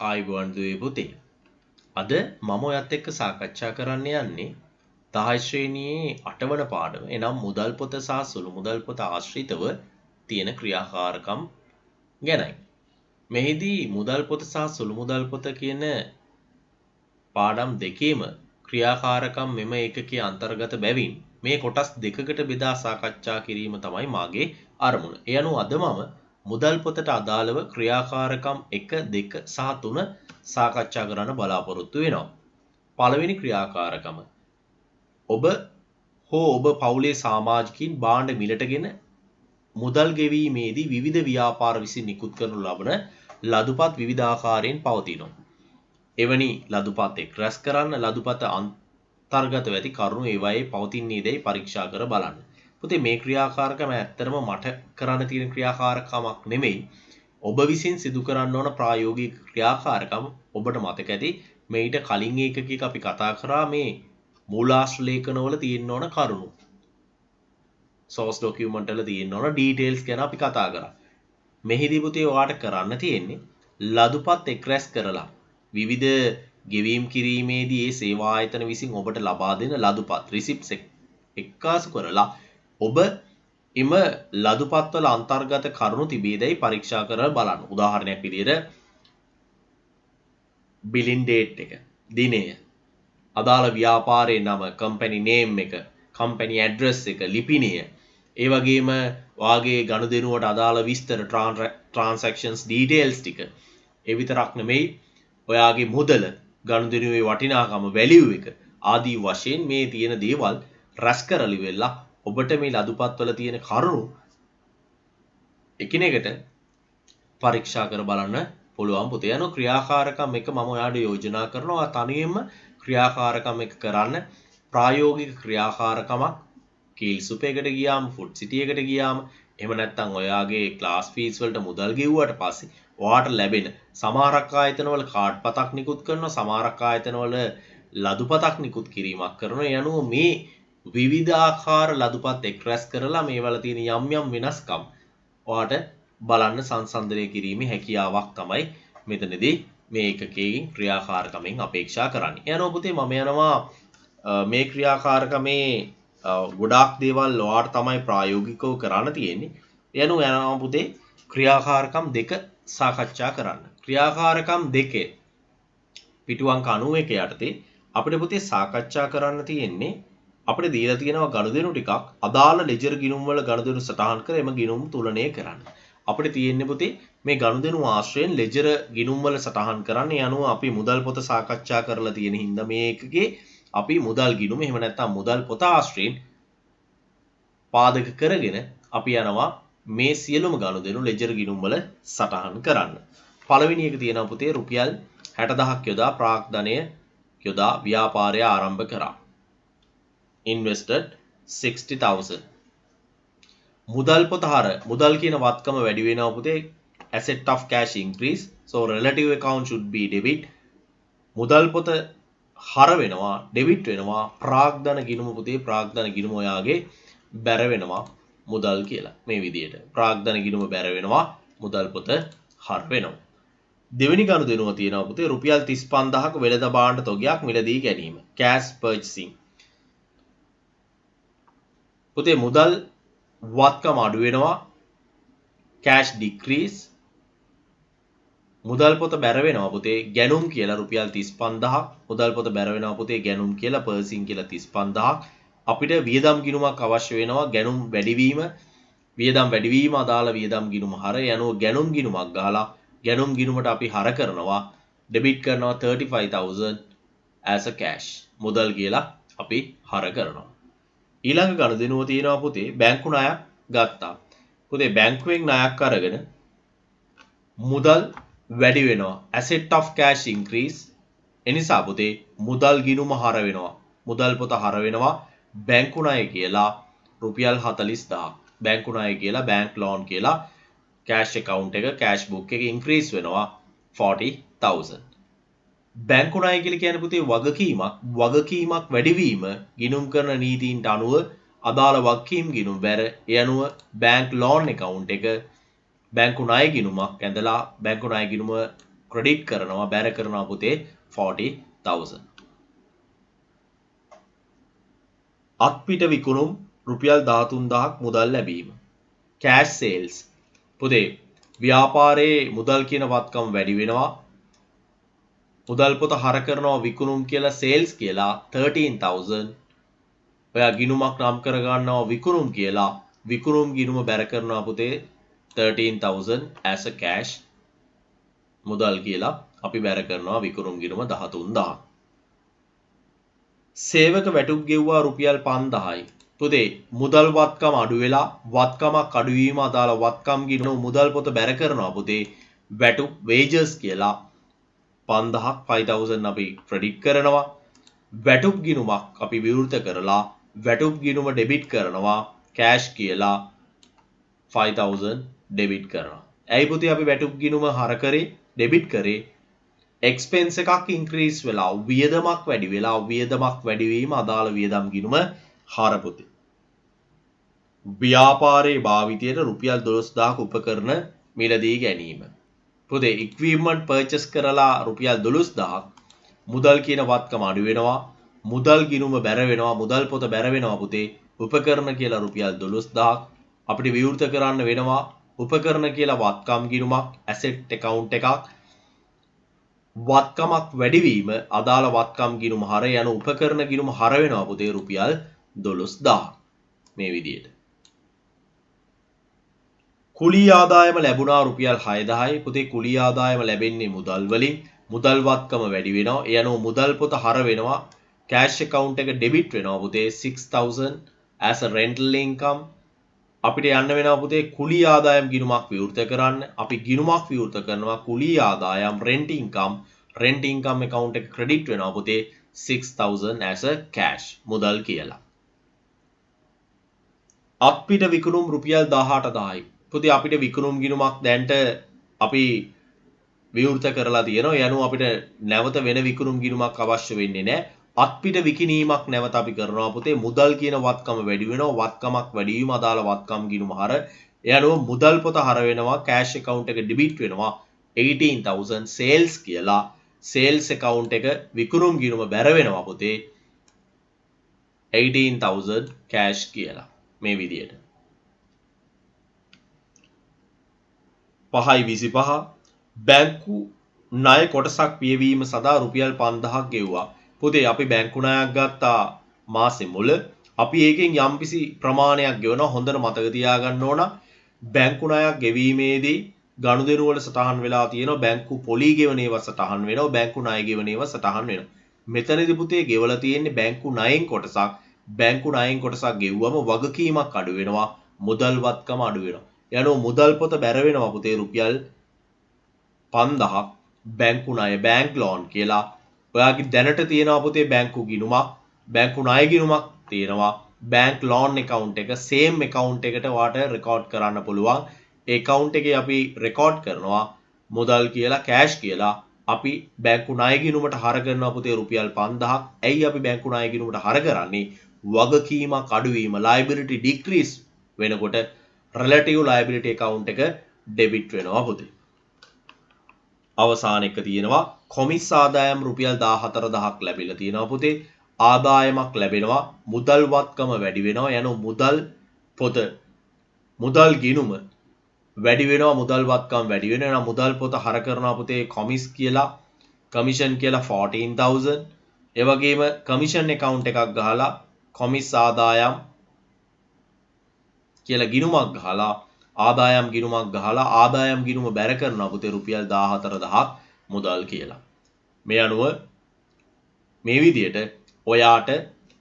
ආයුබෝවන් දුවේ පුතේ. අද මම ඔයත් එක්ක සාකච්ඡා කරන්න යන්නේ 10 ශ්‍රේණියේ 8 වන පාඩම. එනම් මුදල් පොත සහ සුළු මුදල් පොත ආශ්‍රිතව තියෙන ක්‍රියාකාරකම් ගැනයි. මෙහිදී මුදල් පොත සහ සුළු මුදල් පොත කියන පාඩම් දෙකේම ක්‍රියාකාරකම් මෙම ඒකකයේ අන්තර්ගත බැවින් මේ කොටස් දෙකකට බෙදා සාකච්ඡා කිරීම තමයි මාගේ අරමුණ. ඒ අනුව අද මම මුදල් පොතට අදාළව ක්‍රියාකාරකම් 1, 2 සහ 3 සාකච්ඡා කරන්න බලාපොරොත්තු වෙනවා. පළවෙනි ක්‍රියාකාරකම. ඔබ ඔබ පවුලේ සමාජිකින් භාණ්ඩ මිලටගෙන මුදල් ගෙවීමේදී විවිධ ව්‍යාපාර විසින් නිකුත් කරනු ලබන ලදුපත් විවිධාකාරයෙන් පවතිනවා. එවැනි ලදුපත් එක් රැස් කරන්න ලදුපත අන්තර්ගත ඇති කරුණු ඒවායේ පවතින්නේදයි පරීක්ෂා කර බලන්න. පුතේ මේ ක්‍රියාකාරකම ඇත්තටම මට කරන්න තියෙන ක්‍රියාකාරකමක් නෙමෙයි. ඔබ විසින් සිදු කරන්න ඕන ප්‍රායෝගික ක්‍රියාකාරකම් ඔබට මතක ඇති මේිට කලින් ඒකකයක අපි කතා කරා මේ මූලාශ්‍ර ලේඛනවල තියෙන්න ඕන කරුණු. source document වල තියෙන්න ඕන details ගැන අපි කතා කරා. මෙහිදී පුතේ ඔයාලට කරන්න තියෙන්නේ ලදුපත් එක් රැස් කරලා විවිධ ගෙවීම් කිරීමේදී ඒ සේවා ආයතන විසින් ඔබට ලබා දෙන ලදුපත් receipts එක්කාසු කරලා ඔබ එම ලදුපත්වල අන්තර්ගත කරුණු තිබේදයි පරීක්ෂා කරලා බලන්න. උදාහරණයක් විදිහට billing date එක, දිනය, අදාළ ව්‍යාපාරයේ නම, company name එක, company address එක, ලිපිණය, ඒ වගේම වාගේ ගනුදෙනුවට අදාළ විස්තර transactions details ටික. ඒ විතරක් නෙමෙයි ඔයාගේ මුදල, ගනුදෙනුවේ වටිනාකම, value එක ආදී වශයෙන් මේ තියෙන දේවල් රැස් කරලි වෙලා ඔබට මේ ලදුපත්වල තියෙන කරුණු එකිනෙකට පරීක්ෂා කර බලන්න පුළුවන් පුතේ. යන ක්‍රියාකාරකම් එක මම ඔයාලට යෝජනා කරනවා තනියෙන්ම ක්‍රියාකාරකම් එක කරන්න. ප්‍රායෝගික ක්‍රියාකාරකමක් කීල් සුපයකට ගියාම, ෆුඩ් සිටි එකට ගියාම, එහෙම නැත්නම් ඔයාගේ ක්ලාස් ෆීස් වලට මුදල් ගෙවුවට පස්සේ ඔයාට ලැබෙන සමහරක් ආයතනවල කාඩ් පතක් නිකුත් කරනවා, සමහරක් ආයතනවල ලදුපතක් නිකුත් කිරීමක් කරනවා. ඒ අනුව මේ විවිධාකාර ලදුපත් එක් රැස් කරලා මේවල තියෙන යම් යම් වෙනස්කම් ඔයාට බලන්න සංසන්දනය කිරීමේ හැකියාවක් තමයි මෙතනදී මේ ඒකකයේ ක්‍රියාකාරකමෙන් අපේක්ෂා කරන්නේ. යනවා පුතේ මම යනවා මේ ක්‍රියාකාරකමේ ගොඩාක් දේවල් ඔයාට තමයි ප්‍රායෝගිකව කරන්න තියෙන්නේ. යනවා පුතේ ක්‍රියාකාරකම් 2 සාකච්ඡා කරන්න. ක්‍රියාකාරකම් 2 පිටු අංක 91 යටතේ අපිට පුතේ සාකච්ඡා කරන්න තියෙන්නේ අපිට දීලා තියෙනවා ගනුදෙනු ටිකක් අදාළ ලෙජර් ගිණුම් වල ගනුදෙනු සටහන් කර එම ගිණුම් තුලනය කරන්න. අපිට තියෙන්නේ පුතේ මේ ගනුදෙනු ආශ්‍රයෙන් ලෙජර් ගිණුම් වල සටහන් කරන්න. යනුව අපි මුදල් පොත සාකච්ඡා කරලා තියෙන හින්දා මේ එකකේ අපි මුදල් ගිණුම එහෙම නැත්නම් මුදල් පොත ආශ්‍රයෙන් පාදක කරගෙන අපි යනවා මේ සියලුම ගනුදෙනු ලෙජර් ගිණුම් වල සටහන් කරන්න. පළවෙනි එක තියෙනවා පුතේ රුපියල් 60000ක් යොදා ප්‍රාග්ධනය යොදා ව්‍යාපාරය ආරම්භ කරා. invested 60000. මුදල් පොත හර මුදල් කියන වත්කම වැඩි වෙනවා පුතේ. asset of cash increase, so relative account should be debit. මුදල් පොත හර වෙනවා, debit වෙනවා. ප්‍රාග්ධන ගිණුම පුතේ ප්‍රාග්ධන ගිණුම ඔයාගේ බැර වෙනවා මුදල් කියලා. මේ විදිහට ප්‍රාග්ධන ගිණුම බැර වෙනවා, මුදල් පොත හර වෙනවා. දෙවෙනි ගනුදෙනුව තියෙනවා පුතේ රුපියල් 35000ක වෙළඳ භාණ්ඩ තොගයක් මිලදී ගැනීම. cash purchasing. පුතේ මුදල් වත්කම අඩු වෙනවා, cash decrease. මුදල් පොත බැර වෙනවා පුතේ ගැනුම් කියලා රුපියල් 35000ක්. මුදල් පොත බැර වෙනවා පුතේ ගැනුම් කියලා පර්සින් කියලා 35000ක්. අපිට වියදම් ගිණුමක් අවශ්‍ය වෙනවා ගැනුම් වැඩිවීම. වියදම් වැඩිවීම අදාළ වියදම් ගිණුම හර යනුව ගැනුම් ගිණුමක් ගහලා ගැනුම් ගිණුමට අපි හර කරනවා, ඩෙබිට් කරනවා 35000 as a cash. මුදල් කියලා අපි හර කරනවා. ඊළඟ ගනුදෙනුව තියෙනවා පුතේ බැංකු ණයක් ගත්තා. පුතේ බැංකුවෙන් ණයක් අරගෙන මුදල් වැඩි වෙනවා, asset of cash increase. එනිසා පුතේ මුදල් ගිණුම හර වෙනවා, මුදල් පොත හර වෙනවා බැංකු ණය කියලා රුපියල් 40000ක්. බැංකු ණය කියලා bank loan කියලා cash account එක cash book එක increase වෙනවා 40000. බැංකු ණය කියලා කියන්නේ පුතේ වගකීමක් වැඩිවීම ගිණුම් කරන නීතීන්ට අනුව අදාළ වගකීම් ගිණුම් බැර ඒ අනුව bank loan account එක බැංකු ණය ගිණුමක් ඇඳලා බැංකු ණය ගිණුම ක්‍රෙඩිට් කරනවා බැර කරනවා පුතේ 40,000. අත්පිට විකුණුම් රුපියල් 13,000ක් මුදල් ලැබීම. Cash sales. පුතේ ව්‍යාපාරයේ මුදල් කියන වත්කම වැඩි වෙනවා. මුදල් පොත හර කරනවා විකුණුම් කියලා සේල්ස් කියලා 13,000. ඔයා ගිණුමක් නම් කර ගන්නවා විකුණුම් කියලා. විකුණුම් ගිණුම බැර කරනවා පුතේ 13,000 as a cash. මුදල් කියලා අපි බැර කරනවා විකුණුම් ගිණුම 13,000. සේවක වැටුප් ගෙව්වා රුපියල් 5,000යි. පුතේ මුදල් වත්කම අඩු වෙලා වත්කමක් අඩු වීම අදාළ වත්කම් ගිණුම මුදල් පොත බැර කරනවා පුතේ වැටුප් wages කියලා 5,000 අපි ක්‍රෙඩිට් කරනවා. වැටුප් ගිණුමක් අපි විවෘත කරලා වැටුප් ගිණුම ඩෙබිට් කරනවා කෑෂ් කියලා 5,000 ඩෙබිට් කරනවා. ඇයි පුතේ අපි වැටුප් ගිණුම හර කරේ ඩෙබිට් කරේ එක්ස්පෙන්ස් එකක් ඉන්ක්‍රීස් වෙලා වියදමක් වැඩි වෙලා වියදමක් වැඩි වීම අදාළ වියදම් ගිණුම හර පුතේ. ව්‍යාපාරයේ භාවිතයට රුපියල් 12,000ක උපකරණ මිලදී ගැනීම. පුතේ equipment purchase කරලා රුපියල් 12,000ක් මුදල් කියන වත්කම අඩු වෙනවා. මුදල් ගිණුම බැර වෙනවා මුදල් පොත බැර වෙනවා පුතේ උපකරණ කියලා රුපියල් 12,000ක් අපිට විවෘත කරන්න වෙනවා උපකරණ කියලා වත්කම් ගිණුමක් asset account එකක් වත්කමක් වැඩිවීම අදාළ වත්කම් ගිණුම හර යන උපකරණ ගිණුම හර වෙනවා පුතේ රුපියල් 12,000 මේ විදිහට. කුලී ආදායම ලැබුණා රුපියල් 6,000යි පුතේ කුලී ආදායම ලැබෙන්නේ මුදල් වලින් මුදල් වත්කම වැඩි වෙනවා ඒ අනුව මුදල් පොත හර වෙනවා cash account එක debit වෙනවා පුතේ 6,000 as a rental income අපිට යන්න වෙනවා පුතේ කුලී ආදායම් ගිණුමක් විවෘත කරන්න අපි ගිණුමක් විවෘත කරනවා කුලී ආදායම් rent income account එක credit වෙනවා පුතේ 6,000 as a cash මුදල් කියලා. අත්පිට විකුණුම් රුපියල් 18,000යි. පුතේ අපිට විකුණුම් ගිණුමක් දැන්ට අපි විවෘත කරලා තියෙනවා. ඒ අනුව අපිට නැවත වෙන විකුණුම් ගිණුමක් අවශ්‍ය වෙන්නේ නැහැ. අත්පිට විකිණීමක් නැවත අපි කරනවා පුතේ මුදල් කියන වත්කම වැඩි වෙනවා. වත්කමක් වැඩි වීම අදාළ වත්කම් ගිණුම හර. ඒ අනුව මුදල් පොත හර වෙනවා. cash account එක debit වෙනවා 18,000 sales කියලා. sales account එක විකුණුම් ගිණුම බැර වෙනවා පුතේ 18,000 cash කියලා. මේ විදියට 5.25 බැංකු ණය කොටසක් පියවීම සඳහා රුපියල් 5,000ක් ගෙව්වා. පුතේ අපි බැංකු ණයක් ගත්තා මාසෙ මුල අපි ඒකෙන් යම්කිසි ප්‍රමාණයක් ගෙවනවා. හොඳට මතක තියාගන්න ඕන බැංකු ණයක් ගෙවීමේදී ගනුදෙනු වල සටහන් වෙලා තියෙනවා බැංකු පොලි ගෙවන ඒවා සටහන් වෙනවා බැංකු ණය ගෙවන ඒවා සටහන් වෙනවා. මෙතනදී පුතේ ගෙවලා තියෙන්නේ බැංකු ණයෙන් කොටසක්. බැංකු ණයෙන් කොටසක් ගෙවුවම වගකීමක් අඩු වෙනවා මුදල් වත්කම අඩු වෙනවා. යනෝ මුදල් පොත බැර වෙනවා පුතේ රුපියල් 5,000ක් බැංකු ණය බැංක් ලෝන් කියලා. ඔයාගේ දැනට තියෙනවා පුතේ බැංකු ගිණුමක් බැංකු ණය ගිණුමක් තියෙනවා බැංක් ලෝන් account එක same account එකට ඔයාට රෙකෝඩ් කරන්න පුළුවන්. ඒ account එකේ අපි රෙකෝඩ් කරනවා මුදල් කියලා cash කියලා. අපි බැංකු ණය ගිණුමට හර කරනවා පුතේ රුපියල් 5,000ක්. ඇයි අපි බැංකු ණය ගිණුමට හර කරන්නේ? වගකීමක් අඩු වීම liability decrease වෙනකොට relative liability account එක debit වෙනවා පුතේ. අවසාන එක තියෙනවා කොමිස් ආදායම් රුපියල් 14,000ක් ලැබිලා තියෙනවා පුතේ. ආදායමක් ලැබෙනවා මුදල් වත්කම වැඩි වෙනවා යන මුදල් පොත මුදල් ගිණුම වැඩි වෙනවා මුදල් වත්කම වැඩි වෙනවා මුදල් පොත හර කරනවා පුතේ කොමිස් කියලා කමිෂන් කියලා 14,000 ඒ වගේම කමිෂන් account එකක් ගහලා කොමිස් ආදායම් කියලා ගිණුමක් ගහලා ආදායම් ගිණුමක් ගහලා ආදායම් ගිණුම බැර කරනවා පුතේ රුපියල් 14,000ක් මුදල් කියලා. මේ අනුව මේ විදියට ඔයාට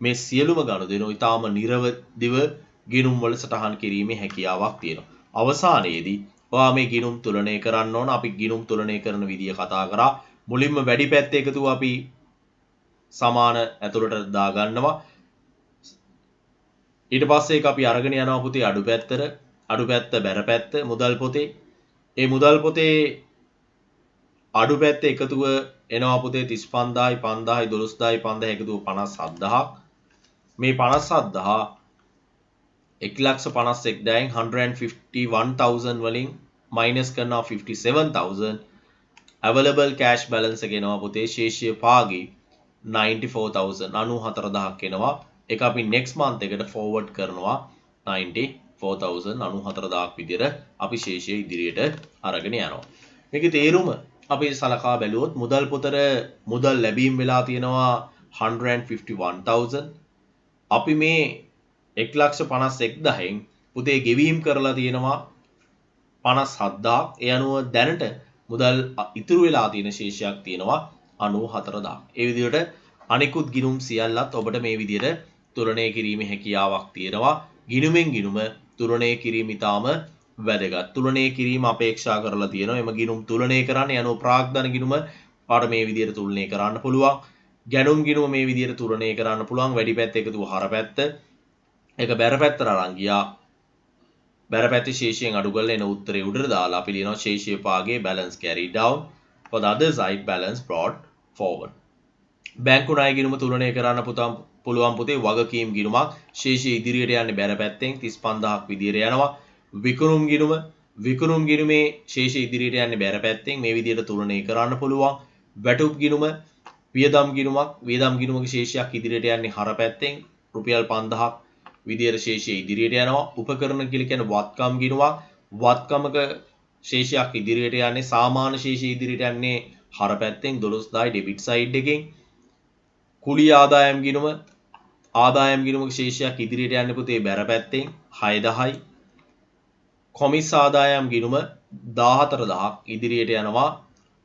මේ සියලුම ගනුදෙනු ඊටාම නිර්වදිව ගිණුම් වල සටහන් කිරීමේ හැකියාවක් තියෙනවා. අවසානයේදී ඔයා මේ ගිණුම් තුලනය කරන්න ඕන. අපි ගිණුම් තුලනය කරන විදිය කතා කරා. මුලින්ම වැඩි පැත්ත එකතුව අපි සමාන ඇතුළට දා ගන්නවා. ඊට පස්සේ ඒක අපි අරගෙන යනවා පුතේ අඩු පැත්තට. අඩු පැත්ත බැර පැත්ත මුදල් පොතේ. ඒ මුදල් පොතේ අඩු පැත්ත එකතුව එනවා පුතේ 35,000යි 5,000යි 12,000යි 5,000 එකතුව 57,000ක්. මේ 57,000 1,51,151,000 වලින් මයිනස් කරනවා 57,000 available cash balance එක එනවා පුතේ ශේෂ්‍ය භාගී 94000 එනවා. ඒක අපි next month එකට forward කරනවා 94000 විදිහට අපි ශේෂය ඉදිරියට අරගෙන යනවා. මේකේ තේරුම අපි සලකා බැලුවොත් මුදල් පොතට මුදල් ලැබීම් වෙලා තියෙනවා 151000. අපි මේ 151000න් පුතේ ගෙවීම් කරලා තියෙනවා 57000. ඒ අනුව දැනට මුදල් ඉතුරු වෙලා තියෙන ශේෂයක් තියෙනවා 94000. ඒ විදිහට අනිකුත් ගිණුම් සියල්ලත් ඔබට මේ විදිහට තුලනය කිරීමේ හැකියාවක් තියෙනවා. ගිණුමෙන් ගිණුම තුලනය කිරීම ඉතාම වැදගත්. තුලනය කිරීම අපේක්ෂා කරලා තියෙනවා. එම ගිණුම් තුලනය කරන්න යනෝ ප්‍රාග්ධන ගිණුම පාඩ මේ විදිහට තුලනය කරන්න පුළුවන්. ගැණුම් ගිණුම මේ විදිහට තුලනය කරන්න පුළුවන්. වැඩි පැත්ත එකතුව හර පැත්ත. ඒක බැර පැත්තට අරන් ගියා. බැර පැත්තේ ශේෂයෙන් අඩු කරලා එන උත්තරේ උඩට දාලා අපි ලියනවා ශේෂ්‍ය භාගයේ balance carried down for the other side balance brought forward. බැංකු ණය ගිණුම තුලනය කරන්න පුළුවන් පුතේ වගකීම් ගිණුමක් ශේෂය ඉදිරියට යන්නේ බැර පැත්තෙන් 35000ක් විදියට යනවා. විකුණුම් ගිණුමේ ශේෂය ඉදිරියට යන්නේ බැර පැත්තෙන් මේ විදියට තුලනය කරන්න පුළුවන්. වැටුප් ගිණුම වියදම් ගිණුමක ශේෂයක් ඉදිරියට යන්නේ හර පැත්තෙන් රුපියල් 5000ක් විදියට ශේෂය ඉදිරියට යනවා. උපකරණ කියලා කියන වත්කම් ගිණුමක් වත්කමක ශේෂයක් ඉදිරියට යන්නේ සාමාන්‍ය ශේෂය ඉදිරියට යන්නේ හර පැත්තෙන් 12000 ඩෙබිට් සයිඩ් එකෙන්. කුලී ආදායම් ගිණුමක ශේෂයක් ඉදිරියට යන්නේ පුතේ බැර පැත්තෙන් 6000යි. කොමිස් ආදායම් ගිණුම 14000ක් ඉදිරියට යනවා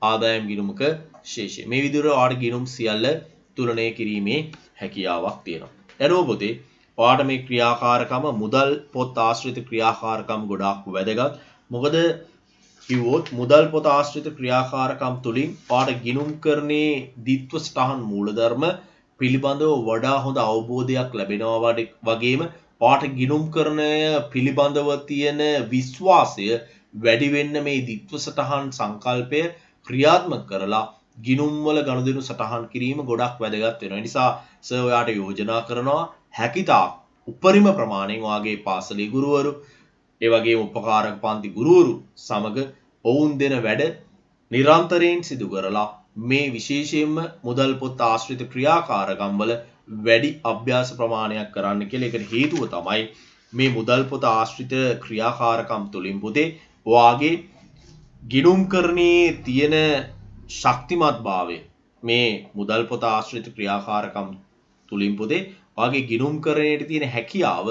ආදායම් ගිණුමක ශේෂය. මේ විදිහට ඔයාලට ගිණුම් සියල්ල තුලනය කිරීමේ හැකියාවක් තියෙනවා. එනෝ පුතේ ඔයාලට මේ ක්‍රියාකාරකම මුදල් පොත් ආශ්‍රිත ක්‍රියාකාරකම් ගොඩාක් වැදගත්. මොකද කිව්වොත් මුදල් පොත ආශ්‍රිත ක්‍රියාකාරකම් තුලින් ඔයාලට ගිණුම් කරන්නේ ද්විත්ව සටහන් මූලධර්ම පිළිබඳව වඩා හොඳ අවබෝධයක් ලැබෙනවා වගේම ඔයාලට ගිණුම් කරණය පිළිබඳව තියෙන විශ්වාසය වැඩි වෙන්න මේ ද්විත්ව සටහන් සංකල්පය ක්‍රියාත්මක කරලා ගිණුම් වල ගනුදෙනු සටහන් කිරීම ගොඩක් වැදගත් වෙනවා. ඒ නිසා සර් ඔයාලට යෝජනා කරනවා හැකිතාක් උපරිම ප්‍රමාණයෙන් ඔයාගේ පාසලේ ගුරුවරු ඒ වගේම උපකාරක පන්ති ගුරුවරු සමග ඔවුන් දෙන වැඩ නිරන්තරයෙන් සිදු කරලා මේ විශේෂයෙන්ම මුදල් පොත් ආශ්‍රිත ක්‍රියාකාරකම් වල වැඩි අභ්‍යාස ප්‍රමාණයක් කරන්න කියලා. ඒකට හේතුව තමයි මේ මුදල් පොත ආශ්‍රිත ක්‍රියාකාරකම් තුලින් පුතේ ඔයාගේ ගිණුම්කරණයේ තියෙන ශක්තිමත්භාවය මේ මුදල් පොත ආශ්‍රිත ක්‍රියාකාරකම් තුලින් පුතේ ඔයාගේ ගිණුම්කරණයට තියෙන හැකියාව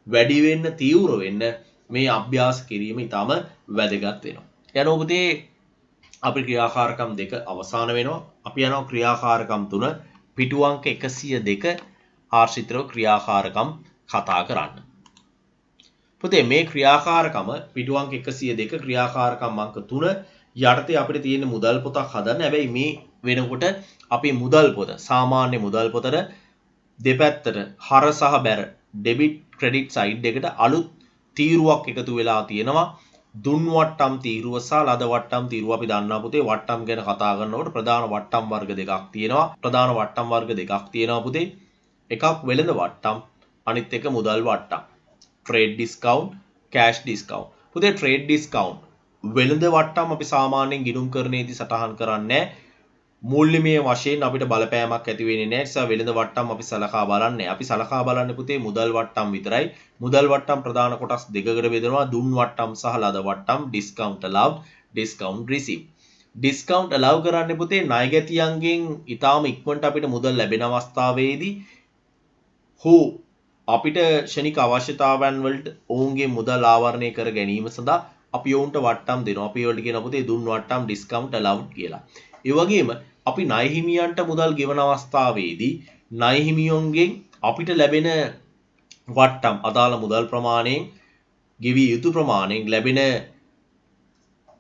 වැඩි වෙන්න තීව්‍ර වෙන්න මේ අභ්‍යාස කිරීම ඉතාම වැදගත් වෙනවා. යනෝ පුතේ අපි ක්‍රියාකාරකම් දෙක අවසන් වෙනවා. අපි යනවා ක්‍රියාකාරකම් 3 පිටු අංක 102 ආශ්‍රිතව ක්‍රියාකාරකම් කතා කරන්න. පුතේ මේ ක්‍රියාකාරකම පිටු අංක 102 ක්‍රියාකාරකම් අංක 3 යටතේ අපිට තියෙන මුදල් පොතක් හදන්න. හැබැයි මේ වෙනකොට අපි මුදල් පොත සාමාන්‍ය මුදල් පොතට දෙපැත්තට හර සහ බැර ඩෙබිට් ක්‍රෙඩිට් සයිඩ් එකට අලුත් තීරුවක් එකතු වෙලා තියෙනවා. දුන් වට්ටම් තීරුව සහ ලද වට්ටම් තීරුව අපි දන්නවා පුතේ. වට්ටම් ගැන කතා කරනකොට ප්‍රධාන වට්ටම් වර්ග දෙකක් තියෙනවා. පුතේ. එකක් වෙළඳ වට්ටම් අනිත් එක මුදල් වට්ටම්. Trade discount, cash discount. පුතේ ට්‍රේඩ් ඩිස්කවුන්ට් වෙළඳ වට්ටම් අපි සාමාන්‍යයෙන් ගිණුම්කරණයේදී සටහන් කරන්නේ මූල්‍යමය වශයෙන් අපිට බලපෑමක් ඇති වෙන්නේ නැහැ. ඒ නිසා වෙළඳ වට්ටම් අපි සලකා බලන්නේ. අපි සලකා බලන්නේ පුතේ මුදල් වට්ටම් විතරයි. මුදල් වට්ටම් ප්‍රධාන කොටස් දෙකකට බෙදෙනවා. දුන් වට්ටම් සහ ලද වට්ටම්. Discount allowed, discount received. Discount allow කරන්නේ පුතේ ණයගැතියන්ගෙන් ඊටාම ඉක්මනට අපිට මුදල් ලැබෙන අවස්ථාවේදී හෝ අපිට ෂණික අවශ්‍යතාවයන් වලට ඔවුන්ගේ මුදල් ආවරණය කර ගැනීම සඳහා අපි ඔවුන්ට වට්ටම් දෙනවා. අපි ඒවට කියන පුතේ දුන් වට්ටම් ඩිස්කවුන්ට් allowed කියලා. ඒ වගේම අපි ණය හිමියන්ට මුදල් ගෙවන අවස්ථාවේදී ණය හිමියන්ගෙන් අපිට ලැබෙන වට්ටම් අදාළ මුදල් ප්‍රමාණයෙන් ගෙවිය යුතු ප්‍රමාණයෙන් ලැබෙන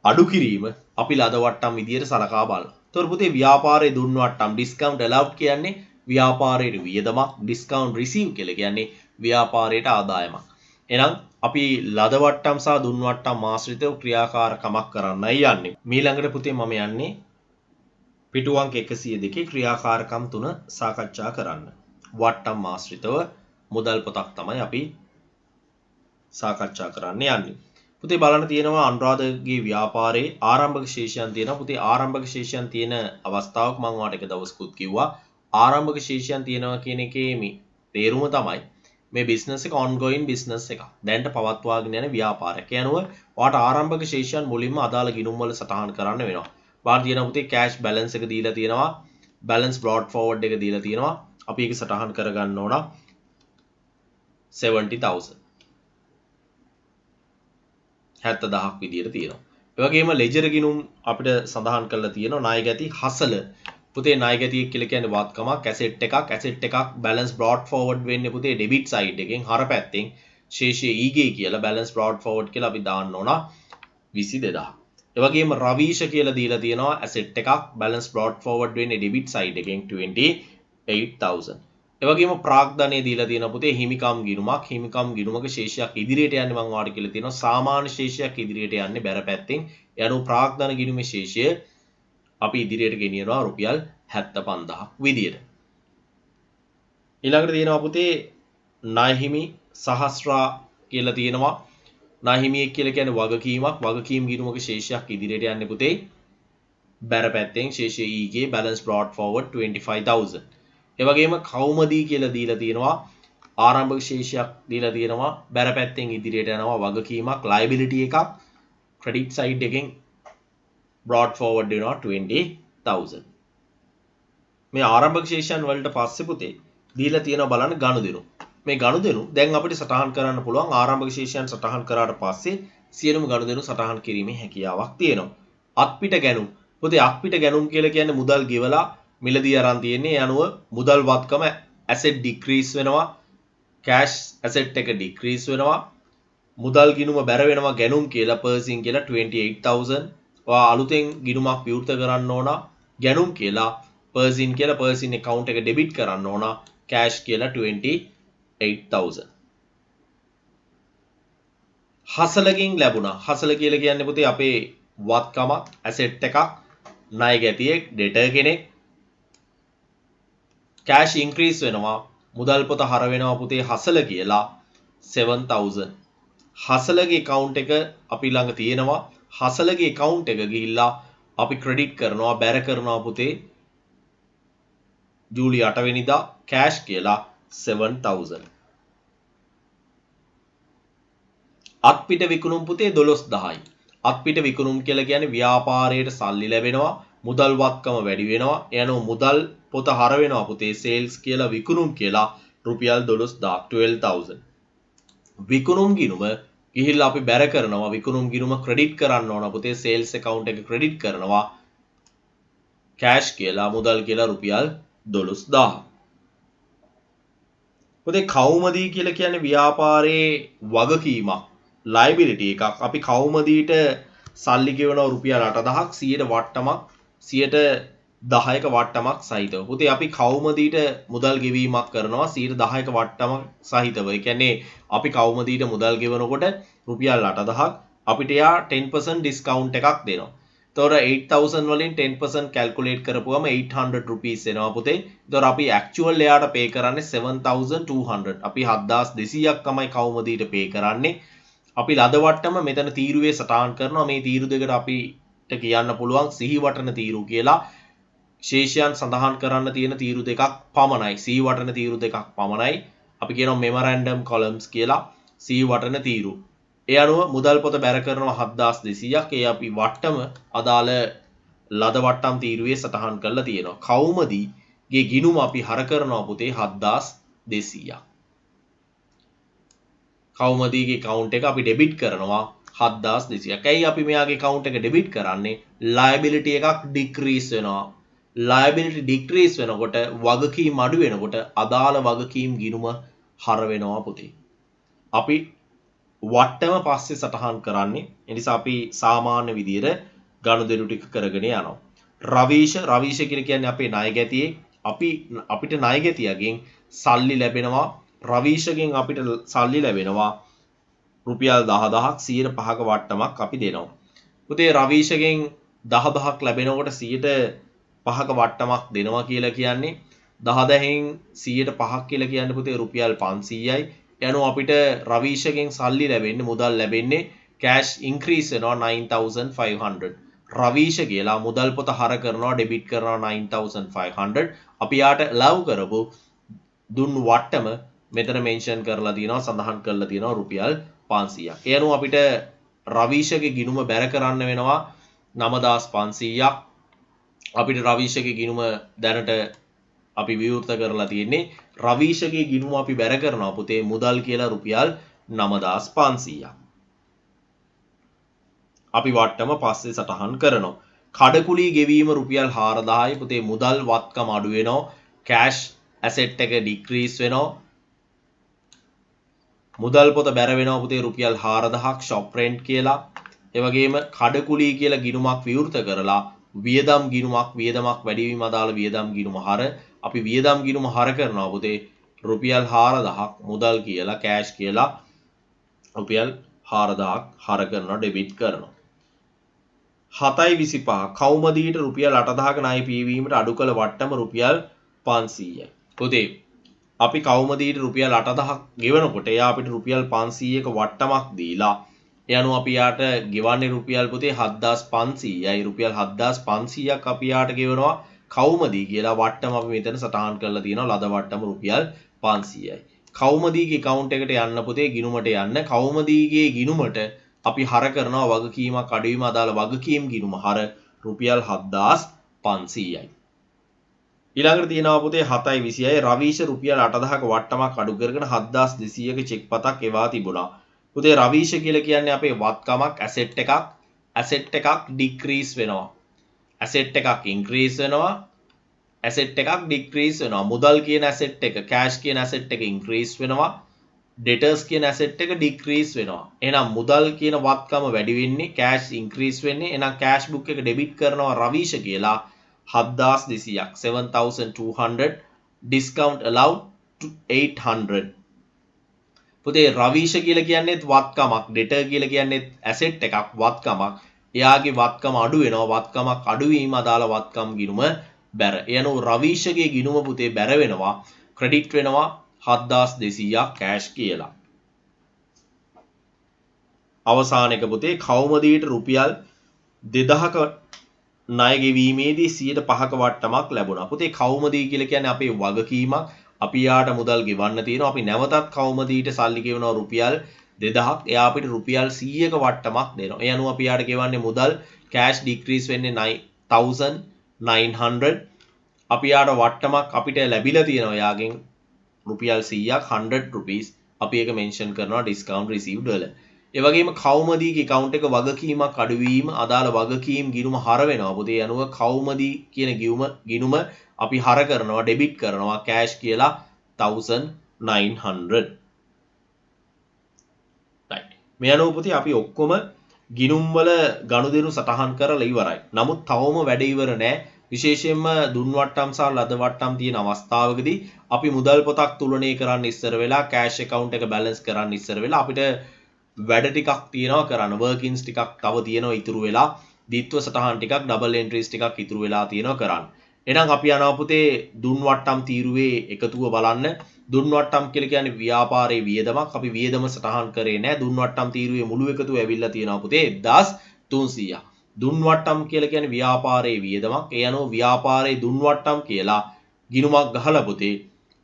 අඩු කිරීම අපි ලද වට්ටම් විදියට සලකා බලනවා. ඒතර පුතේ ව්‍යාපාරයේ දුන් වට්ටම් ඩිස්කවුන්ට් allowed කියන්නේ ව්‍යාපාරයේ වියදමක්. ඩිස්කවුන්ට් receive කියලා කියන්නේ ව්‍යාපාරයට ආදායමක්. එහෙනම් අපි ලද වට්ටම් සහ දුන් වට්ටම් ආශ්‍රිතව ක්‍රියාකාරකමක් කරන්නයි යන්නේ. ඊළඟට පුතේ මම යන්නේ පිටු අංක 102 ක්‍රියාකාරකම් 3 සාකච්ඡා කරන්න. වට්ටම් ආශ්‍රිතව මුදල් පොතක් තමයි අපි සාකච්ඡා කරන්න යන්නේ. පුතේ බලන්න තියෙනවා අනුරාධගේ ව්‍යාපාරයේ ආරම්භක ශේෂයන් තියෙනවා. පුතේ ආරම්භක ශේෂයන් තියෙන අවස්ථාවක් මම ඔයාලට එක දවසකුත් කිව්වා. ආරම්භක ශේෂයන් තියෙනවා කියන එකේ මේ තේරුම තමයි මේ බිස්නස් එක ongoing business එකක්. දැනට පවත්වාගෙන යන ව්‍යාපාරයක්. ඒ අනුව ඔයාලට ආරම්භක ශේෂයන් මුලින්ම අදාළ ගිණුම් වල සටහන් කරන්න වෙනවා. බලන්න තියෙනවා පුතේ cash balance එක දීලා තියෙනවා. balance brought forward එක දීලා තියෙනවා. අපි ඒක සටහන් කරගන්න ඕන 70000. 70000ක් විදියට තියෙනවා. ඒ වගේම ලෙජර් ගිණුම් අපිට සඳහන් කරලා තියෙනවා ණය ගැති හසල. පුතේ ණය ගැතිය කියලා කියන්නේ වත්කමක් ඇසෙට් එකක් balance brought forward වෙන්නේ පුතේ debit side එකෙන් හර පැත්තෙන් ශේෂයේ ඊගේ කියලා balance brought forward කියලා අපි දාන්න ඕන 22000. ඒ වගේම රවීෂ කියලා දීලා තියෙනවා asset එකක් balance brought forward වෙන්නේ debit side එකෙන් 28000. ඒ වගේම ප්‍රාග්ධනය දීලා තියෙනවා පුතේ හිමිකම් ගිණුමක ශේෂයක් ඉදිරියට යන්නේ මම ඔයාලට කියලා තියෙනවා සාමාන්‍ය ශේෂයක් ඉදිරියට යන්නේ බැර පැත්තෙන්. ඒ අනුව ප්‍රාග්ධන ගිණුමේ ශේෂය අපි ඉදිරියට ගෙනියනවා රුපියල් 75000ක් විදියට. ඊළඟට තියෙනවා පුතේ ණයහිමි සහස්‍රා කියලා තියෙනවා. ණයහිමියෙක් කියලා කියන්නේ වගකීම් ගිණුමක ශේෂයක් ඉදිරියට යන්නේ පුතේ බැර පැත්තෙන් ශේෂය ඊගේ balance brought forward 25000. ඒ වගේම කෞමදී කියලා දීලා තියෙනවා ආරම්භක ශේෂයක් දීලා තියෙනවා බැර පැත්තෙන් ඉදිරියට යනවා වගකීමක් liability එකක් credit side එකෙන් brought forward වෙනවා 20000. මේ ආරම්භක ශේෂයන් වලට පස්සේ පුතේ දීලා තියෙනවා බලන්න ගනුදෙනු. මේ ගනුදෙනු දැන් අපිට සටහන් කරන්න පුළුවන් ආරම්භක ශේෂයන් සටහන් කරාට පස්සේ සියලුම ගනුදෙනු සටහන් කිරීමේ හැකියාවක් තියෙනවා. අත්පිට ගැනුම්. පුතේ අත්පිට ගැනුම් කියලා කියන්නේ මුදල් ගෙවලා මිලදී අරන් තියෙන්නේ. ඒ අනුව මුදල් වත්කම asset decrease වෙනවා. cash asset එක decrease වෙනවා. මුදල් ගිණුම බැර වෙනවා ගැනුම් කියලා person කියලා 28000. ඔයා අලුතෙන් ගිණුමක් විවෘත කරන්න ඕන ගැනුම් කියලා person කියලා person account එක debit කරන්න ඕන cash කියලා 28000. හසලකින් ලැබුණා. හසල කියලා කියන්නේ පුතේ අපේ වත්කමක් asset එකක් ණය ගැතියෙක් debtor කෙනෙක් cash increase වෙනවා මුදල් පොත හර වෙනවා පුතේ හසල කියලා 7000. හසලගේ account එක අපි ළඟ තියෙනවා. හසලගේ account එක ගිහිල්ලා අපි credit කරනවා බැර කරනවා පුතේ ජූලි 8 වෙනිදා cash කියලා 7000. අත්පිට විකුණුම් පුතේ 12000යි. අත්පිට විකුණුම් කියලා කියන්නේ ව්‍යාපාරයට සල්ලි ලැබෙනවා මුදල් වත්කම වැඩි වෙනවා. ඒ අනුව මුදල් පොත හර වෙනවා පුතේ sales කියලා විකුණුම් කියලා රුපියල් 12000. විකුණුම් ගිණුම ගිහිල්ලා අපි බැර කරනවා විකුණුම් ගිණුම ක්‍රෙඩිට් කරන්න ඕන පුතේ sales account එක ක්‍රෙඩිට් කරනවා cash කියලා මුදල් කියලා රුපියල් 12000. පුතේ කෞමදී කියලා කියන්නේ ව්‍යාපාරයේ වගකීමක් liability එකක්. අපි කෞමදීට සල්ලි ගෙවනවා රුපියල් 8000ක් 100ට වට්ටමක් 10ක වට්ටමක් සහිතව. පුතේ අපි කෞමදීට මුදල් ගෙවීමක් කරනවා 10ක වට්ටමක් සහිතව. ඒ කියන්නේ අපි කෞමදීට මුදල් ගෙවනකොට රුපියල් 8000ක් අපිට යා 10% ඩිස්කවුන්ට් එකක් දෙනවා. එතකොට 8000 වලින් 10% කැල්කියුලේට් කරපුවම 800 rupees එනවා පුතේ. එතකොට අපි ඇක්චුවල් එයාට පේ කරන්නේ 7200. අපි 7200ක් තමයි කෞමදීට පේ කරන්නේ. අපි ලද වට්ටම මෙතන තීරුවේ සටහන් කරනවා. මේ තීරු දෙකට අපිට කියන්න පුළුවන් සිහි වටන තීරු කියලා. ශේෂයන් සඳහන් කරන්න තියෙන තීරු දෙකක් පමණයි. සිහි වටන තීරු දෙකක් පමණයි. අපි කියනවා memorandum columns කියලා සිහි වටන තීරු. ඒ අනුව මුදල් පොත බැර කරනවා 7200ක්. ඒ අපි වට්ටම අදාළ ලද වට්ටම් තීරුවේ සටහන් කරලා තියෙනවා. කෞමදීගේ ගිණුම අපි හර කරනවා පුතේ 7200ක්. කෞමදීගේ account එක අපි debit කරනවා 7200ක්. ඇයි අපි මෙයාගේ account එක debit කරන්නේ? liability එකක් decrease වෙනවා. liability decrease වෙනකොට වගකීම් අඩු වෙනකොට අදාළ වගකීම් ගිණුම හර වෙනවා පුතේ. අපි වට්ටම පස්සේ සටහන් කරන්නේ. ඒ නිසා අපි සාමාන්‍ය විදියට ගනුදෙනු ටික කරගෙන යනවා. රවීෂ කියලා කියන්නේ අපේ ණය ගැතියේ. අපිට ණය ගැතියගෙන් සල්ලි ලැබෙනවා. රවීෂගෙන් අපිට සල්ලි ලැබෙනවා රුපියල් 10000ක් 105ක වට්ටමක් අපි දෙනවා. පුතේ රවීෂගෙන් 10000ක් ලැබෙනකොට 105ක වට්ටමක් දෙනවා කියලා කියන්නේ 10000න් 105ක් කියලා කියන්නේ පුතේ රුපියල් 500යි. යනු අපිට රවීෂගෙන් සල්ලි ලැබෙන්නේ මුදල් ලැබෙන්නේ cash increase වෙනවා 9500. රවීෂ කියලා මුදල් පොත හර කරනවා debit කරනවා 9500. අපි යාට allow කරපු දුන් වට්ටම මෙතන මෙන්ෂන් කරලා තියෙනවා සඳහන් කරලා තියෙනවා රුපියල් 500ක්. ඒ අනුව අපිට රවීෂගේ ගිණුම බැර කරන්න වෙනවා 9500ක්. අපිට රවීෂගේ ගිණුම දැනට අපි විවෘත කරලා තියෙන්නේ රවීෂගේ ගිණුම අපි බැර කරනවා පුතේ මුදල් කියලා රුපියල් 9500ක්. අපි වට්ටම පස්සේ සටහන් කරනවා. කඩකුලී ගෙවීම රුපියල් 4000යි පුතේ මුදල් වත්කම අඩු වෙනවා. කෑෂ් ඇසෙට් එක ඩික්‍රීස් වෙනවා. මුදල් පොත බැර වෙනවා පුතේ රුපියල් 4000ක් ෂොප් රෙන්ට් කියලා. ඒ වගේම කඩකුලී කියලා ගිණුමක් විවෘත කරලා වියදම් ගිණුමක් වියදමක් වැඩිවීම අදාළ වියදම් ගිණුම හර අපි වියදම් ගිණුම හර කරනවා පුතේ රුපියල් 4000ක් මුදල් කියලා කෑෂ් කියලා රුපියල් 4000ක් හර කරනවා ඩෙබිට් කරනවා. 7.25 කවුමදීට රුපියල් 8000ක ණය පියවීමට අඩු කළ වට්ටම රුපියල් 500යි. පුතේ අපි කවුමදීට රුපියල් 8000ක් ගෙවනකොට එයා අපිට රුපියල් 500ක වට්ටමක් දීලා ඒ අනුව අපි යාට ගෙවන්නේ රුපියල් පුතේ 7500යි. රුපියල් 7500ක් අපි යාට ගෙවනවා කවුමදී කියලා වට්ටම අපි මෙතන සටහන් කරලා තියෙනවා ලද වට්ටම රුපියල් 500යි. කවුමදීගේ account එකට යන්න පුතේ ගිණුමට යන්න කවුමදීගේ ගිණුමට අපි හර කරනවා වගකීමක් අඩුවීම අදාළ වගකීම් ගිණුම හර රුපියල් 7500යි. ඊළඟට තියෙනවා පුතේ 7.26 රවීෂ රුපියල් 8000ක වට්ටමක් අඩු කරගෙන 7200ක චෙක් පතක් එවා තිබුණා. පුතේ රවීෂ කියලා කියන්නේ අපේ වත්කමක් ඇසෙට් එකක් ඩික්‍රීස් වෙනවා. ඇසෙට් එකක් ඉන්ක්‍රීස් වෙනවා. ඇසෙට් එකක් ඩික්‍රීස් වෙනවා. මුදල් කියන ඇසෙට් එක කෑෂ් කියන ඇසෙට් එක ඉන්ක්‍රීස් වෙනවා. ඩෙටර්ස් කියන ඇසෙට් එක ඩික්‍රීස් වෙනවා. එහෙනම් මුදල් කියන වත්කම වැඩි වෙන්නේ කෑෂ් ඉන්ක්‍රීස් වෙන්නේ. එහෙනම් කෑෂ් බුක් එක ඩෙබිට් කරනවා රවීෂ කියලා 7200ක් 7200 discount allowed to 800. පුතේ රවීෂ කියලා කියන්නේත් වත්කමක් ඩෙටර් කියලා කියන්නේත් ඇසෙට් එකක් වත්කමක්. එයාගේ වත්කම අඩු වෙනවා. වත්කමක් අඩු වීම අදාළ වත්කම් ගිණුම බැර. ඒ අනුව රවීෂගේ ගිණුම පුතේ බැර වෙනවා ක්‍රෙඩිට් වෙනවා 7200ක් කෑෂ් කියලා. අවසාන එක පුතේ කවුමදීට රුපියල් 2000ක ණය ගෙවීමේදී 5% වට්ටමක් ලැබුණා. පුතේ කවුමදී කියලා කියන්නේ අපේ වගකීමක්. අපි යාට මුදල් ගෙවන්න තියෙනවා. අපි නැවතත් කවුමදීට සල්ලි ගෙවනවා රුපියල් 2000ක්. එයා අපිට රුපියල් 100ක වට්ටමක් දෙනවා. ඒ අනුව අපි යාට ගෙවන්නේ මුදල් කෑෂ් ඩික්‍රීස් වෙන්නේ 9900. අපි යාට වට්ටමක් අපිට ලැබිලා තියෙනවා යාගෙන් රුපියල් 100ක් 100 rupees. අපි ඒක මෙන්ෂන් කරනවා discount received වල. ඒ වගේම කවුමදීගේ account එක වගකීමක් අඩුවීම අදාළ වගකීම් ගිණුම හර වෙනවා. පුතේ අනුව කවුමදී කියන ගිණුම අපි හර කරනවා ඩෙබිට් කරනවා කෑෂ් කියලා 1900. right. මේ අනුව පුතේ අපි ඔක්කොම ගිණුම් වල ගනුදෙනු සටහන් කරලා ඉවරයි. නමුත් තවම වැඩ ඉවර නෑ. විශේෂයෙන්ම දුන් වට්ටම් සහ ලද වට්ටම් තියෙන අවස්ථාවකදී අපි මුදල් පොතක් තුලනය කරන්න ඉස්සර වෙලා කෑෂ් account එක බැලන්ස් කරන්න ඉස්සර වෙලා අපිට වැඩ ටිකක් තියෙනවා කරන්න workings ටිකක් තව තියෙනවා ඉතුරු වෙලා දීත්ව සටහන් ටිකක් double entries ටිකක් ඉතුරු වෙලා තියෙනවා කරන්න. එහෙනම් අපි යනවා පුතේ දුන් වට්ටම් තීරුවේ එකතුව බලන්න. දුන් වට්ටම් කියලා කියන්නේ ව්‍යාපාරයේ වියදමක්. අපි වියදම සටහන් කරේ නැහැ. දුන් වට්ටම් තීරුවේ මුළු එකතුව ඇවිල්ලා තියෙනවා පුතේ 10300. දුන් වට්ටම් කියලා කියන්නේ ව්‍යාපාරයේ වියදමක්. ඒ අනුව ව්‍යාපාරයේ දුන් වට්ටම් කියලා ගිණුමක් ගහලා පුතේ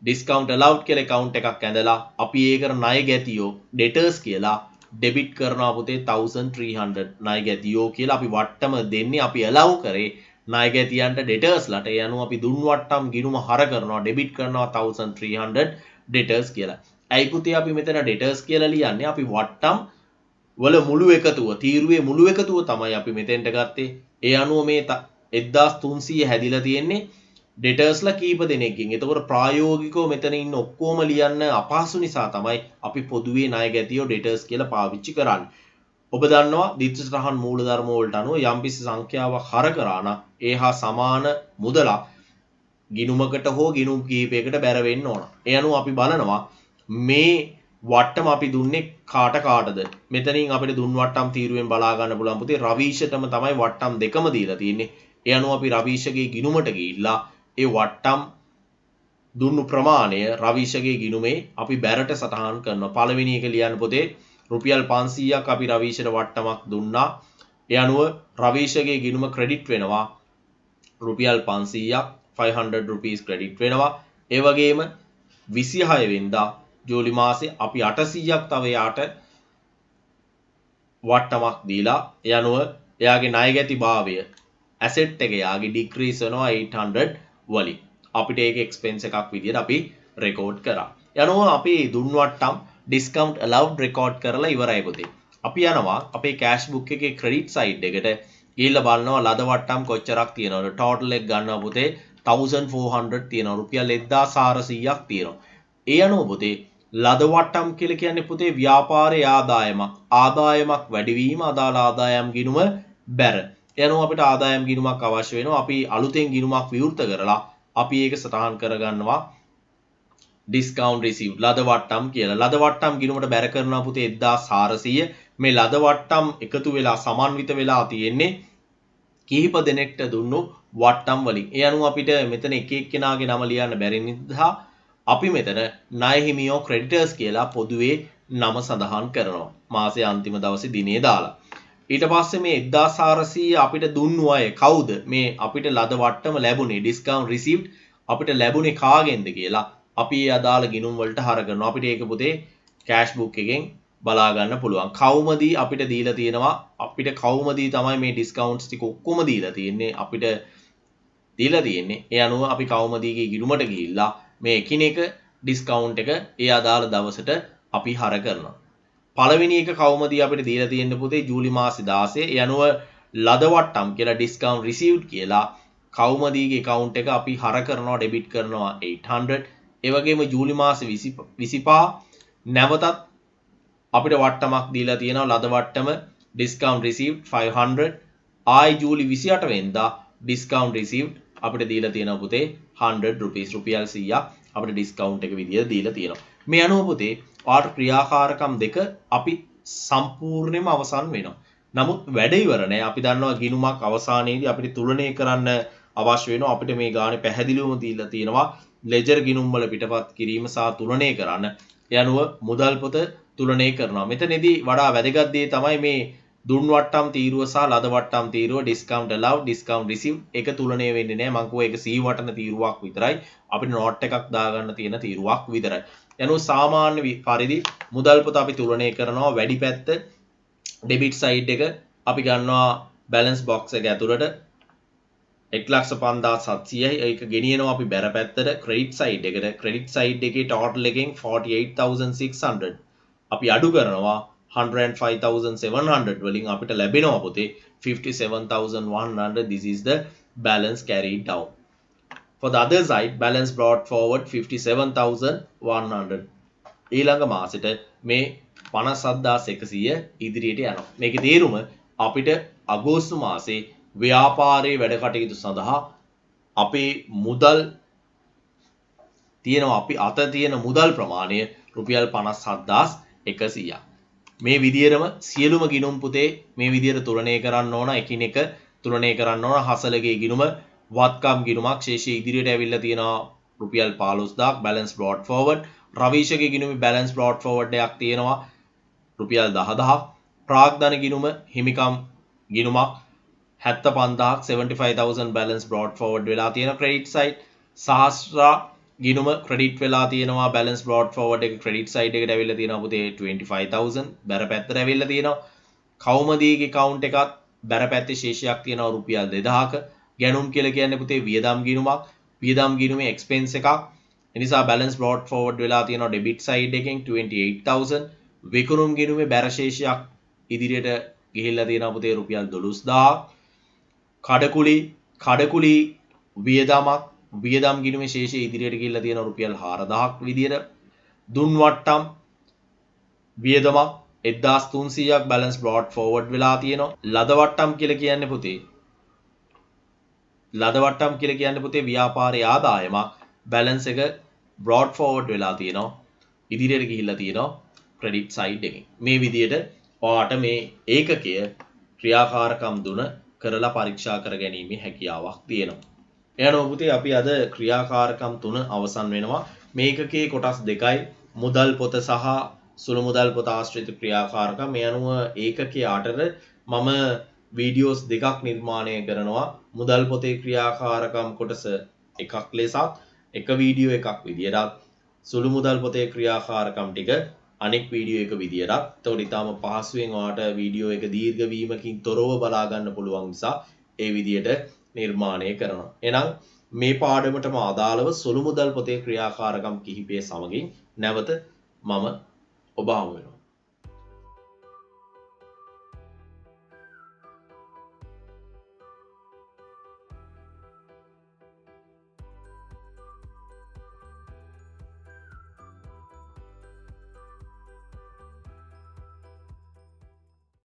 discount allowed කියලා account එකක් ඇඳලා අපි ඒකට ණය ගැතියෝ debtors කියලා ඩෙබිට් කරනවා පුතේ 1300 ණය ගැතියෝ කියලා අපි වට්ටම දෙන්නේ අපි allow කරේ ණය ගැතියන්ට debtors ලට. ඒ අනුව අපි දුන් වට්ටම් ගිණුම හර කරනවා ඩෙබිට් කරනවා 1300 debtors කියලා. ඇයි පුතේ අපි මෙතන debtors කියලා ලියන්නේ? අපි වට්ටම් වල මුළු එකතුව තීරුවේ මුළු එකතුව තමයි අපි මෙතෙන්ට ගත්තේ. ඒ අනුව මේ 1300 හැදිලා තියෙන්නේ debtorsලා කීප දෙනෙක්ගෙන්. එතකොට ප්‍රායෝගිකව මෙතන ඉන්න ඔක්කොම ලියන්න අපහසු නිසා තමයි අපි පොදුවේ ණය ගැතියෝ debtors කියලා පාවිච්චි කරන්නේ. ඔබ දන්නවා ද්විත්ව සටහන් මූලධර්ම වලට අනුව යම්කිසි සංඛ්‍යාවක් හර කරා නම් ඒ හා සමාන මුදලක් ගිණුමකට හෝ ගිණුම් කීපයකට බැර වෙන්න ඕන. ඒ අනුව අපි බලනවා මේ වට්ටම අපි දුන්නේ කාටද? මෙතනින් අපිට දුන් වට්ටම් තීරුවෙන් බලා ගන්න පුළුවන් පුතේ රවීෂටම තමයි වට්ටම් දෙකම දීලා තියෙන්නේ. ඒ අනුව අපි රවීෂගේ ගිණුමට ගිහිල්ලා ඒ වට්ටම් දුන්නු ප්‍රමාණය රවීෂගේ ගිණුමේ අපි බැරට සටහන් කරනවා. පළවෙනි එක ලියන්න පුතේ රුපියල් 500ක් අපි රවීෂට වට්ටමක් දුන්නා. ඒ අනුව රවීෂගේ ගිණුම ක්‍රෙඩිට් වෙනවා රුපියල් 500ක් 500 rupees ක්‍රෙඩිට් වෙනවා. ඒ වගේම 26 වෙනිදා ජූලි මාසේ අපි 800ක් තව යාට වට්ටමක් දීලා ඒ අනුව එයාගේ ණයගැති භාවය ඇසෙට් එක යාගේ ඩික්‍රීස් වෙනවා 800 වලින්. අපිට ඒක එක්ස්පෙන්ස් එකක් විදියට අපි රෙකෝඩ් කරා. යනවා අපි දුන් වට්ටම් ඩිස්කවුන්ට් allowed රෙකෝඩ් කරලා ඉවරයි පුතේ. අපි යනවා අපේ කෑෂ් බුක් එකේ ක්‍රෙඩිට් සයිඩ් එකට ගිහිල්ලා බලනවා ලද වට්ටම් කොච්චරක් තියෙනවද. ටෝටල් එක ගන්නවා පුතේ 1400 තියෙනවා. රුපියල් 1400ක් තියෙනවා. ඒ අනුව පුතේ ලද වට්ටම් කියලා කියන්නේ පුතේ ව්‍යාපාරයේ ආදායමක් වැඩිවීම අදාළ ආදායම් ගිණුම බැර. එනවා අපිට ආදායම් ගිණුමක් අවශ්‍ය වෙනවා. අපි අලුතෙන් ගිණුමක් විවෘත කරලා අපි ඒක සටහන් කරගන්නවා ඩිස්කවුන්ට් රිසීව් ලද වට්ටම් කියලා. ලද වට්ටම් ගිණුමට බැර කරනවා පුතේ 1400. මේ ලද වට්ටම් එකතු වෙලා සමන්විත වෙලා තියෙන්නේ කිහිප දෙනෙක්ට දුන්නු වට්ටම් වලින්. ඒ අනුව අපිට මෙතන එක එක්කෙනාගේ නම ලියන්න බැරි නිසා අපි මෙතන ණය හිමියෝ ක්‍රෙඩිටර්ස් කියලා පොදුවේ නම සඳහන් කරනවා. මාසයේ අන්තිම දවසේ දිනේ දාලා. ඊට පස්සේ මේ 1400 අපිට දුන්නු අය කවුද? මේ අපිට ලද වට්ටම ලැබුණේ ඩිස්කවුන්ට් රිසීව්ඩ් අපිට ලැබුණේ කාගෙන්ද කියලා අපි ඒ අදාළ ගිණුම් වලට හර කරනවා. අපිට ඒක පුතේ කෑෂ් බුක් එකෙන් බලා ගන්න පුළුවන්. කවුමදී අපිට දීලා තියෙනවා අපිට කවුමදී තමයි මේ ඩිස්කවුන්ට්ස් ටික ඔක්කොම දීලා තියෙන්නේ අපිට දීලා තියෙන්නේ. ඒ අනුව අපි කවුමදීගේ ගිණුමට ගිහිල්ලා මේ එකිනෙක ඩිස්කවුන්ට් එක ඒ අදාළ දවසට අපි හර කරනවා. පළවෙනි එක කවුමදී අපිට දීලා තියෙන්නේ පුතේ ජූලි මාසේ 16. ඒ අනුව ලද වට්ටම් කියලා ඩිස්කවුන්ට් රිසීව්ඩ් කියලා කවුමදීගේ account එක අපි හර කරනවා ඩෙබිට් කරනවා 800. ඒ වගේම ජූලි මාසේ 25 නැවතත් අපිට වට්ටමක් දීලා තියෙනවා ලද වට්ටම ඩිස්කවුන්ට් රිසීව්ඩ් 500. ආයි ජූලි 28 වෙනිදා ඩිස්කවුන්ට් රිසීව්ඩ් අපිට දීලා තියෙනවා පුතේ 100 rupees රුපියල් 100ක් අපිට ඩිස්කවුන්ට් එක විදියට දීලා තියෙනවා. මේ අනුව පුතේ පාට ක්‍රියාකාරකම් දෙක අපි සම්පූර්ණයෙන්ම අවසන් වෙනවා. නමුත් වැඩ ඉවර නෑ. අපි දන්නවා ගිණුමක් අවසානයේදී අපිට තුලනය කරන්න අවශ්‍ය වෙනවා. අපිට මේ ගානේ පැහැදිලිවම දීලා තියෙනවා ලෙජර් ගිණුම් වල පිටපත් කිරීම සහ තුලනය කරන්න. ඒ අනුව මුදල් පොත තුලනය කරනවා. මෙතනදී වඩා වැදගත් දේ තමයි මේ දුන් වට්ටම් තීරුව සහ ලද වට්ටම් තීරුව ඩිස්කවුන්ට් allowed ඩිස්කවුන්ට් රිසීව් එක තුලනය වෙන්නේ නැහැ. මම කිව්වා ඒක සී වටන තීරුවක් විතරයි. අපිට නෝට් එකක් දාගන්න තියෙන තීරුවක් විතරයි. යනු සාමාන්‍ය පරිදි මුදල් පොත අපි තුලනය කරනවා වැඩි පැත්ත ඩෙබිට් සයිඩ් එක අපි ගන්නවා බැලන්ස් බොක්ස් එක ඇතුළට 1,57,700යි ඒක ගෙනියනවා අපි බැර පැත්තට ක්‍රෙඩිට් සයිඩ් එකට. ක්‍රෙඩිට් සයිඩ් එකේ ටෝටල් එකෙන් 48,600 අපි අඩු කරනවා 105,700 වලින් අපිට ලැබෙනවා පුතේ 57,100. This is the balance carried down. For the other side, balance brought forward 57,100. ඊළඟ මාසෙට මේ 57,100 ඉදිරියට යනවා. මේකේ තේරුම අපිට අගෝස්තු මාසේ ව්‍යාපාරයේ වැඩ කටයුතු සඳහා අපේ මුදල් තියෙනවා අපි අත තියෙන මුදල් ප්‍රමාණය රුපියල් 57,100ක්. මේ විදියටම සියලුම ගිණුම් පුතේ මේ විදියට තුලනය කරන්න ඕන එකිනෙක තුලනය කරන්න ඕන. හසලගේ ගිණුම වත්කම් ගිණුමක් ශේෂය ඉදිරියට ඇවිල්ලා තියෙනවා රුපියල් 15,000ක් balance brought forward. රවීෂගේ ගිණුමේ balance brought forward එකක් තියෙනවා රුපියල් 10,000ක්. ප්‍රාග්ධන ගිණුම හිමිකම් ගිණුමක් 75,000ක් 75,000 balance brought forward වෙලා තියෙන credit side. සහස්රා ගිණුම credit වෙලා තියෙනවා balance brought forward එක credit side එකට ඇවිල්ලා තියෙනවා පුතේ 25,000 බැර පැත්තට ඇවිල්ලා තියෙනවා. කවුමදීගේ account එකත් බැර පැත්තේ ශේෂයක් තියෙනවා රුපියල් 2,000ක. ගැනුම් කියලා කියන්නේ පුතේ වියදම් ගිණුමක්. වියදම් ගිණුමේ expense එකක්. ඒ නිසා balance brought forward වෙලා තියෙනවා debit side එකෙන් 28,000. විකුණුම් ගිණුමේ බැර ශේෂයක් ඉදිරියට ගිහිල්ලා තියෙනවා පුතේ රුපියල් 12,000ක්. කඩකුලි වියදමක් වියදම් ගිණුමේ ශේෂය ඉදිරියට ගිහිල්ලා තියෙනවා රුපියල් 4,000ක් විදියට. දුන් වට්ටම් වියදමක් 1,300ක් balance brought forward වෙලා තියෙනවා. ලද වට්ටම් කියලා කියන්නේ පුතේ ව්‍යාපාරයේ ආදායමක් balance එක brought forward වෙලා තියෙනවා ඉදිරියට ගිහිල්ලා තියෙනවා credit side එකෙන්. මේ විදියට ඔයාට මේ ඒකකය ක්‍රියාකාරකම් දුන කරලා පරීක්ෂා කර ගැනීමේ හැකියාවක් තියෙනවා. එහෙනම් පුතේ අපි අද ක්‍රියාකාරකම් 3 අවසන් වෙනවා. මේකකයේ කොටස් දෙකයි මුදල් පොත සහ සුළු මුදල් පොත ආශ්‍රිත ක්‍රියාකාරකම් මේ අනුව ඒකකයේ 8ට මම වීඩියෝස් දෙකක් නිර්මාණය කරනවා මුදල් පොතේ ක්‍රියාකාරකම් කොටස එකක් ලෙසත් එක වීඩියෝ එකක් විදියටත් සුළු මුදල් පොතේ ක්‍රියාකාරකම් ටික අනෙක් වීඩියෝ එක විදියටත් එතකොට ඊටාම පහසුවෙන් ඔයාලට වීඩියෝ එක දීර්ඝ වීමකින් තොරව බලා ගන්න පුළුවන් නිසා ඒ විදියට නිර්මාණය කරනවා. එහෙනම් මේ පාඩමටම අදාළව සුළු මුදල් පොතේ ක්‍රියාකාරකම් කිහිපය සමගින් නැවත මම ඔබ හමු වෙනවා.